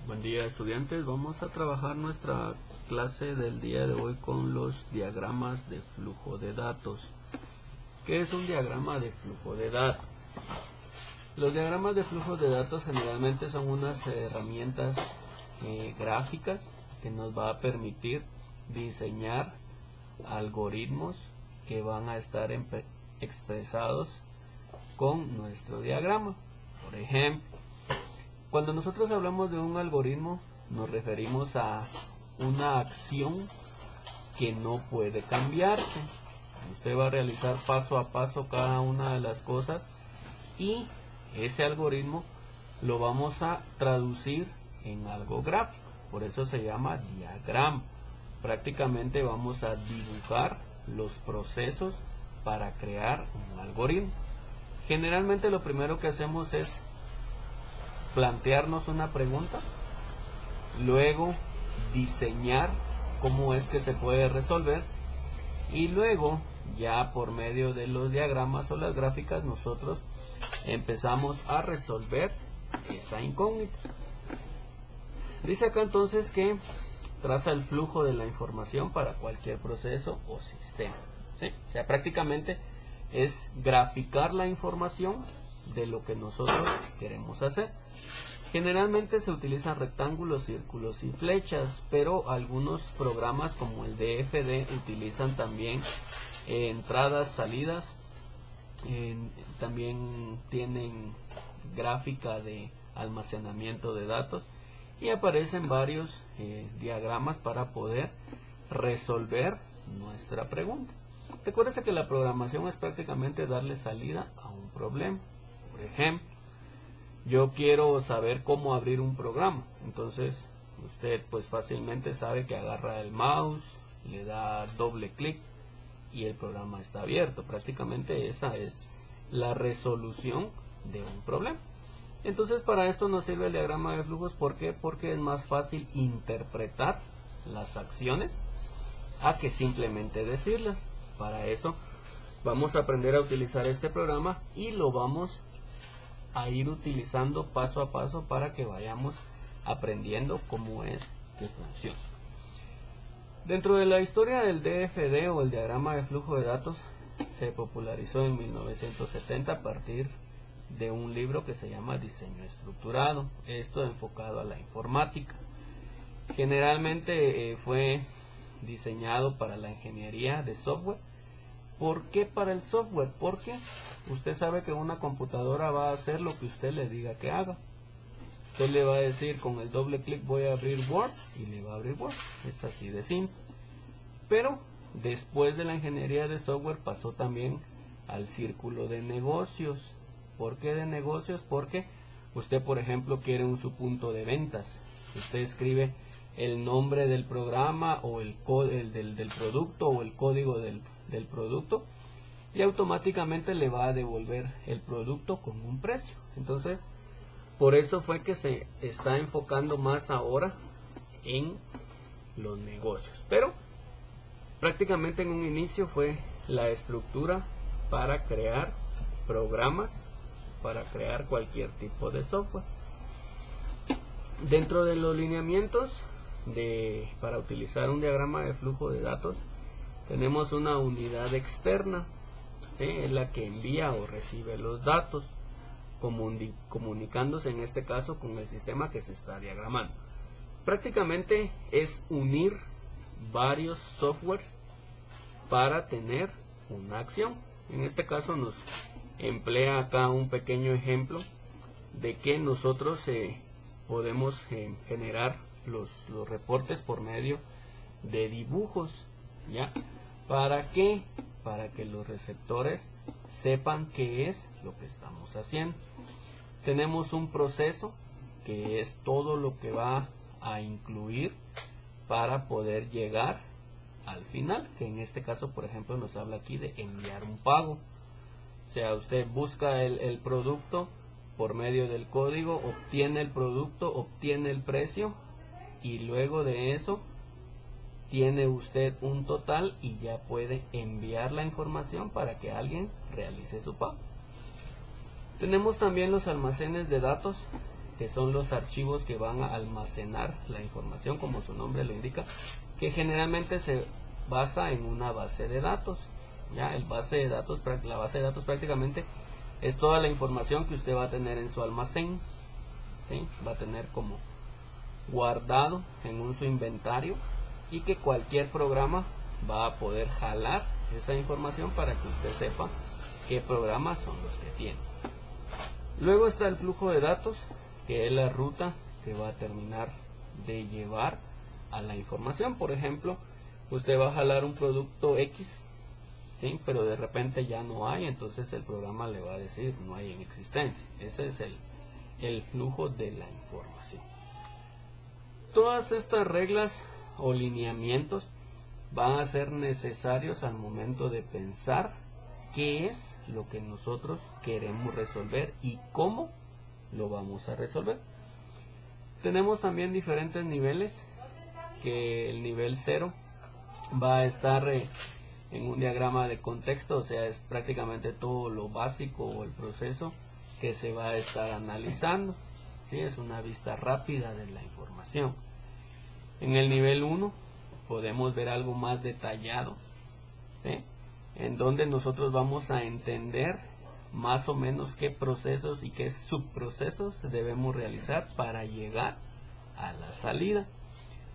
Buen día, estudiantes. Vamos a trabajar nuestra clase del día de hoy con los diagramas de flujo de datos. ¿Qué es un diagrama de flujo de datos? Los diagramas de flujo de datos generalmente son unas herramientas gráficas que nos va a permitir diseñar algoritmos que van a estar expresados con nuestro diagrama. Por ejemplo, cuando nosotros hablamos de un algoritmo, nos referimos a una acción que no puede cambiarse. Usted va a realizar paso a paso cada una de las cosas y ese algoritmo lo vamos a traducir en algo gráfico. Por eso se llama diagrama. Prácticamente vamos a dibujar los procesos para crear un algoritmo. Generalmente lo primero que hacemos es plantearnos una pregunta, luego diseñar cómo es que se puede resolver y luego ya por medio de los diagramas o las gráficas nosotros empezamos a resolver esa incógnita. Dice acá entonces que traza el flujo de la información para cualquier proceso o sistema, ¿sí? O sea, prácticamente es graficar la información de lo que nosotros queremos hacer. Generalmente se utilizan rectángulos, círculos y flechas, pero algunos programas como el DFD utilizan también entradas, salidas, también tienen gráfica de almacenamiento de datos y aparecen varios diagramas para poder resolver nuestra pregunta. Recuerde que la programación es prácticamente darle salida a un problema. Por ejemplo, yo quiero saber cómo abrir un programa. Entonces, usted pues fácilmente sabe que agarra el mouse, le da doble clic y el programa está abierto. Prácticamente esa es la resolución de un problema. Entonces, para esto nos sirve el diagrama de flujos. ¿Por qué? Porque es más fácil interpretar las acciones a que simplemente decirlas. Para eso vamos a aprender a utilizar este programa y lo vamos a ir utilizando paso a paso para que vayamos aprendiendo cómo es que funciona. Dentro de la historia del DFD o el diagrama de flujo de datos se popularizó en 1970 a partir de un libro que se llama Diseño Estructurado, esto enfocado a la informática. Generalmente fue diseñado para la ingeniería de software. ¿Por qué para el software? Porque usted sabe que una computadora va a hacer lo que usted le diga que haga. Usted le va a decir con el doble clic voy a abrir Word y le va a abrir Word. Es así de simple. Pero después de la ingeniería de software pasó también al círculo de negocios. ¿Por qué de negocios? Porque usted, por ejemplo, quiere un subpunto de ventas. Usted escribe el nombre del programa o el del producto o el código del producto y automáticamente le va a devolver el producto con un precio. Entonces, por eso fue que se está enfocando más ahora en los negocios. Pero prácticamente en un inicio fue la estructura para crear programas, para crear cualquier tipo de software. Dentro de los lineamientos para utilizar un diagrama de flujo de datos, tenemos una unidad externa, ¿sí? Es la que envía o recibe los datos, comunicándose en este caso con el sistema que se está diagramando. Prácticamente es unir varios softwares para tener una acción. En este caso nos emplea acá un pequeño ejemplo de que nosotros podemos generar los reportes por medio de dibujos, ¿ya? ¿Para qué? Para que los receptores sepan qué es lo que estamos haciendo. Tenemos un proceso que es todo lo que va a incluir para poder llegar al final, que en este caso, por ejemplo, nos habla aquí de enviar un pago. O sea, usted busca el producto por medio del código, obtiene el producto, obtiene el precio y luego de eso tiene usted un total y ya puede enviar la información para que alguien realice su pago. Tenemos también los almacenes de datos que son los archivos que van a almacenar la información, como su nombre lo indica, que generalmente se basa en una base de datos. Ya, la base de datos prácticamente es toda la información que usted va a tener en su almacén, ¿sí? Va a tener como guardado en su inventario, y que cualquier programa va a poder jalar esa información para que usted sepa qué programas son los que tiene. Luego está el flujo de datos, que es la ruta que va a terminar de llevar a la información. Por ejemplo, usted va a jalar un producto X, ¿sí? Pero de repente ya no hay, entonces el programa le va a decir no hay en existencia. Ese es el flujo de la información. Todas estas reglas o lineamientos van a ser necesarios al momento de pensar qué es lo que nosotros queremos resolver y cómo lo vamos a resolver. Tenemos también diferentes niveles, que el nivel 0 va a estar en un diagrama de contexto, o sea, es prácticamente todo lo básico o el proceso que se va a estar analizando, ¿sí? Es una vista rápida de la información. En el nivel 1 podemos ver algo más detallado, ¿sí? En donde nosotros vamos a entender más o menos qué procesos y qué subprocesos debemos realizar para llegar a la salida.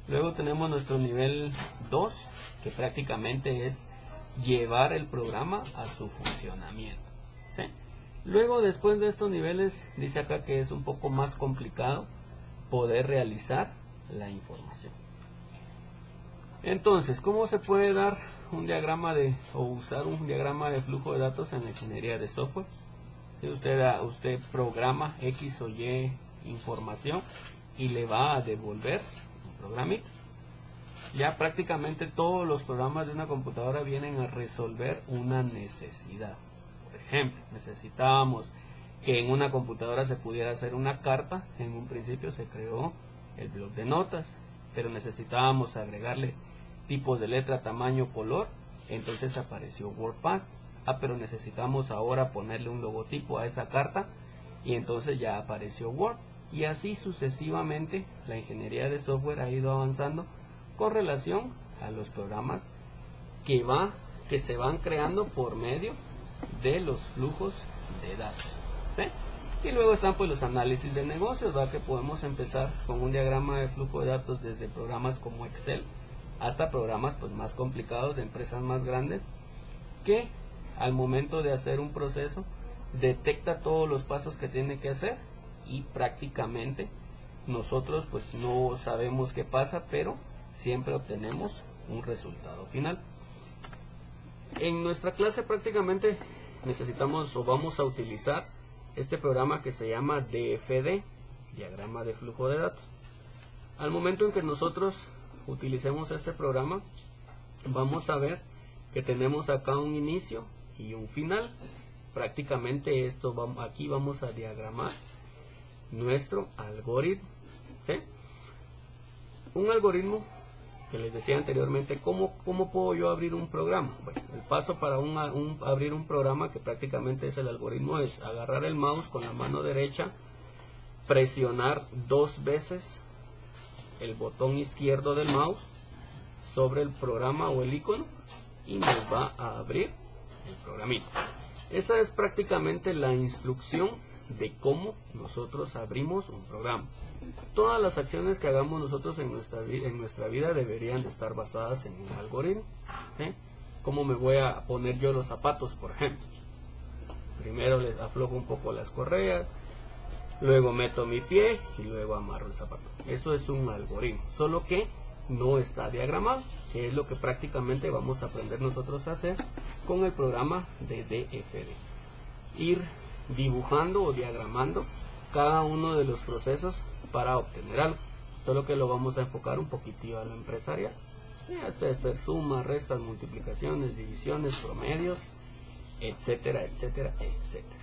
Luego tenemos nuestro nivel 2, que prácticamente es llevar el programa a su funcionamiento, ¿sí? Luego, después de estos niveles, dice acá que es un poco más complicado poder realizar la información. Entonces, ¿cómo se puede dar un diagrama o usar un diagrama de flujo de datos en la ingeniería de software? Si usted programa X o Y información y le va a devolver un programita. Ya prácticamente todos los programas de una computadora vienen a resolver una necesidad. Por ejemplo, necesitábamos que en una computadora se pudiera hacer una carta. En un principio se creó el bloc de notas, pero necesitábamos agregarle tipos de letra, tamaño, color. Entonces apareció WordPad. Pero necesitamos ahora ponerle un logotipo a esa carta, y entonces ya apareció Word. Y así sucesivamente la ingeniería de software ha ido avanzando con relación a los programas que se van creando por medio de los flujos de datos, ¿sí? Y luego están pues los análisis de negocios, ¿verdad? Que podemos empezar con un diagrama de flujo de datos desde programas como Excel hasta programas pues más complicados de empresas más grandes, que al momento de hacer un proceso detecta todos los pasos que tiene que hacer, y prácticamente nosotros pues no sabemos qué pasa, pero siempre obtenemos un resultado final. En nuestra clase prácticamente necesitamos o vamos a utilizar este programa que se llama DFD, diagrama de flujo de datos. Al momento en que nosotros utilicemos este programa, vamos a ver que tenemos acá un inicio y un final. Prácticamente aquí vamos a diagramar nuestro algoritmo, ¿sí? Un algoritmo que les decía anteriormente, ¿cómo puedo yo abrir un programa? Bueno, el paso para abrir un programa, que prácticamente es el algoritmo, es agarrar el mouse con la mano derecha, presionar 2 veces el botón izquierdo del mouse sobre el programa o el icono, y nos va a abrir el programito. Esa es prácticamente la instrucción de cómo nosotros abrimos un programa. Todas las acciones que hagamos nosotros en nuestra vida deberían de estar basadas en un algoritmo, ¿sí? ¿Cómo me voy a poner yo los zapatos, por ejemplo? Primero les aflojo un poco las correas, luego meto mi pie y luego amarro el zapato. Eso es un algoritmo, solo que no está diagramado, que es lo que prácticamente vamos a aprender nosotros a hacer con el programa de DFD. Ir dibujando o diagramando cada uno de los procesos para obtener algo, solo que lo vamos a enfocar un poquitito a lo empresarial. Hacer sumas, restas, multiplicaciones, divisiones, promedios, etcétera, etcétera, etcétera.